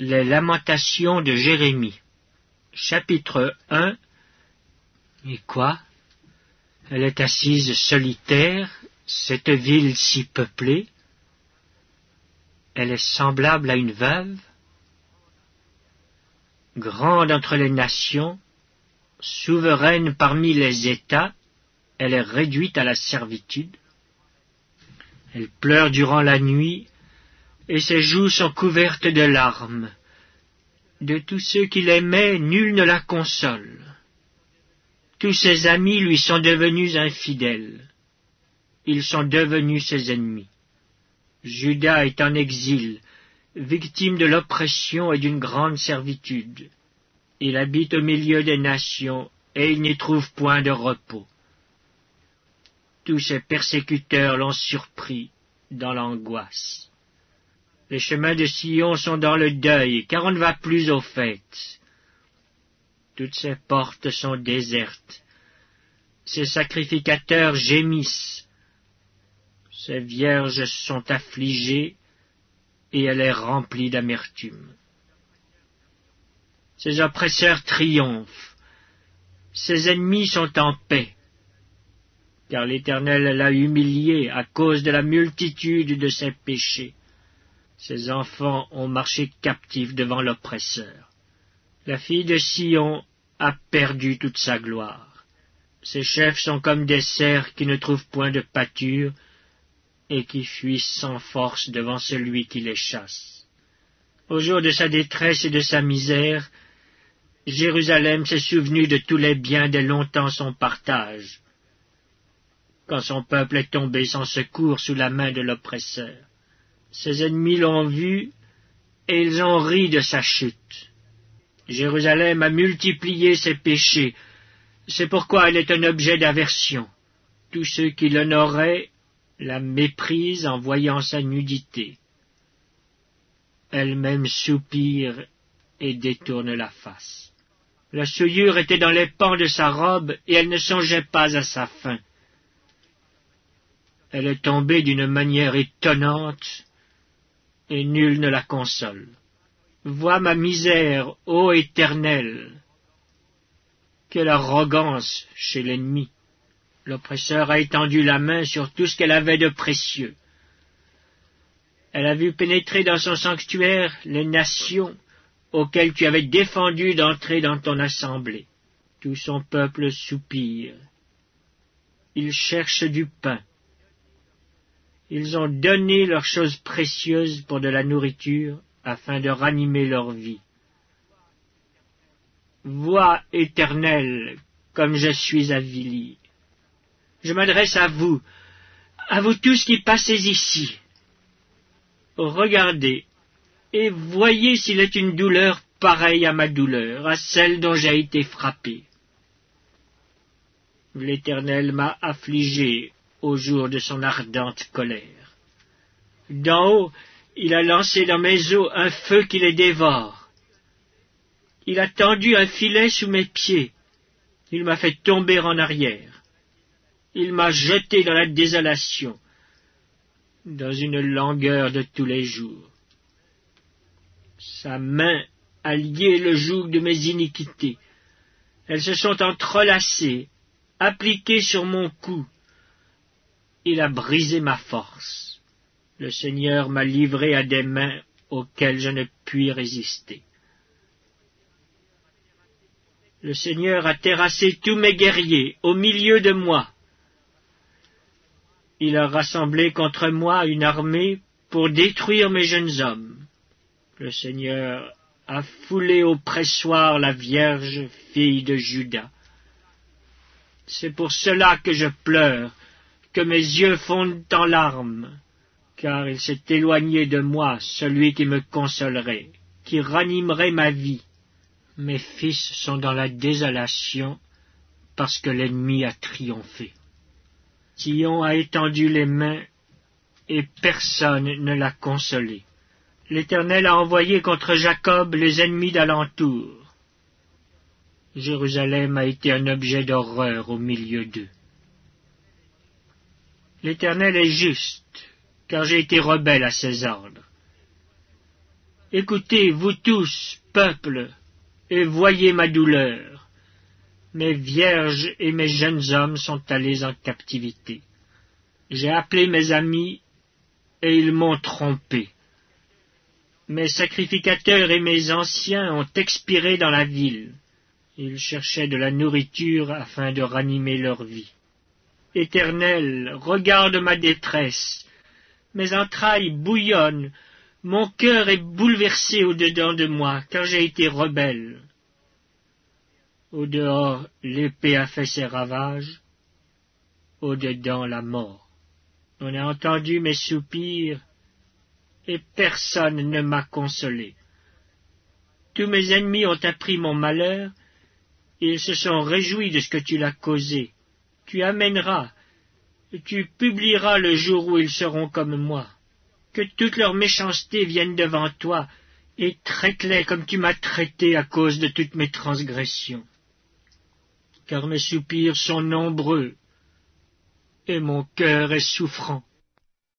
Les lamentations de Jérémie. Chapitre 1. Et quoi? Elle est assise solitaire, cette ville si peuplée. Elle est semblable à une veuve. Grande entre les nations, souveraine parmi les États, elle est réduite à la servitude. Elle pleure durant la nuit, et ses joues sont couvertes de larmes. De tous ceux qui l'aimaient, nul ne la console. Tous ses amis lui sont devenus infidèles. Ils sont devenus ses ennemis. Juda est en exil, victime de l'oppression et d'une grande servitude. Il habite au milieu des nations, et il n'y trouve point de repos. Tous ses persécuteurs l'ont surpris dans l'angoisse. Les chemins de Sion sont dans le deuil, car on ne va plus aux fêtes. Toutes ses portes sont désertes. Ses sacrificateurs gémissent. Ses vierges sont affligées, et elle est remplie d'amertume. Ses oppresseurs triomphent. Ses ennemis sont en paix, car l'Éternel l'a humiliée à cause de la multitude de ses péchés. Ses enfants ont marché captifs devant l'oppresseur. La fille de Sion a perdu toute sa gloire. Ses chefs sont comme des cerfs qui ne trouvent point de pâture et qui fuient sans force devant celui qui les chasse. Au jour de sa détresse et de sa misère, Jérusalem s'est souvenue de tous les biens dès longtemps son partage, quand son peuple est tombé sans secours sous la main de l'oppresseur. Ses ennemis l'ont vu, et ils ont ri de sa chute. Jérusalem a multiplié ses péchés, c'est pourquoi elle est un objet d'aversion. Tous ceux qui l'honoraient la méprisent en voyant sa nudité. Elle-même soupire et détourne la face. La souillure était dans les pans de sa robe, et elle ne songeait pas à sa fin. Elle est tombée d'une manière étonnante, et nul ne la console. Vois ma misère, ô Éternel! Quelle arrogance chez l'ennemi! L'oppresseur a étendu la main sur tout ce qu'elle avait de précieux. Elle a vu pénétrer dans son sanctuaire les nations auxquelles tu avais défendu d'entrer dans ton assemblée. Tout son peuple soupire. Il cherche du pain. Ils ont donné leurs choses précieuses pour de la nourriture, afin de ranimer leur vie. Vois, Éternel, comme je suis avili. Je m'adresse à vous tous qui passez ici. Regardez, et voyez s'il est une douleur pareille à ma douleur, à celle dont j'ai été frappé. L'Éternel m'a affligé au jour de son ardente colère. D'en haut, il a lancé dans mes os un feu qui les dévore. Il a tendu un filet sous mes pieds. Il m'a fait tomber en arrière. Il m'a jeté dans la désolation, dans une langueur de tous les jours. Sa main a lié le joug de mes iniquités. Elles se sont entrelacées, appliquées sur mon cou. Il a brisé ma force. Le Seigneur m'a livré à des mains auxquelles je ne puis résister. Le Seigneur a terrassé tous mes guerriers au milieu de moi. Il a rassemblé contre moi une armée pour détruire mes jeunes hommes. Le Seigneur a foulé au pressoir la Vierge, fille de Juda. C'est pour cela que je pleure, que mes yeux fondent en larmes, car il s'est éloigné de moi celui qui me consolerait, qui ranimerait ma vie. Mes fils sont dans la désolation, parce que l'ennemi a triomphé. Sion a étendu les mains, et personne ne l'a consolé. L'Éternel a envoyé contre Jacob les ennemis d'alentour. Jérusalem a été un objet d'horreur au milieu d'eux. L'Éternel est juste, car j'ai été rebelle à ses ordres. Écoutez, vous tous, peuple, et voyez ma douleur. Mes vierges et mes jeunes hommes sont allés en captivité. J'ai appelé mes amis, et ils m'ont trompé. Mes sacrificateurs et mes anciens ont expiré dans la ville. Ils cherchaient de la nourriture afin de ranimer leur vie. Éternel, regarde ma détresse. Mes entrailles bouillonnent, mon cœur est bouleversé au-dedans de moi, car j'ai été rebelle. Au-dehors, l'épée a fait ses ravages, au-dedans, la mort. On a entendu mes soupirs, et personne ne m'a consolé. Tous mes ennemis ont appris mon malheur, et ils se sont réjouis de ce que tu l'as causé. Tu amèneras, tu publieras le jour où ils seront comme moi. Que toute leur méchanceté vienne devant toi, et traite-les comme tu m'as traité à cause de toutes mes transgressions. Car mes soupirs sont nombreux, et mon cœur est souffrant.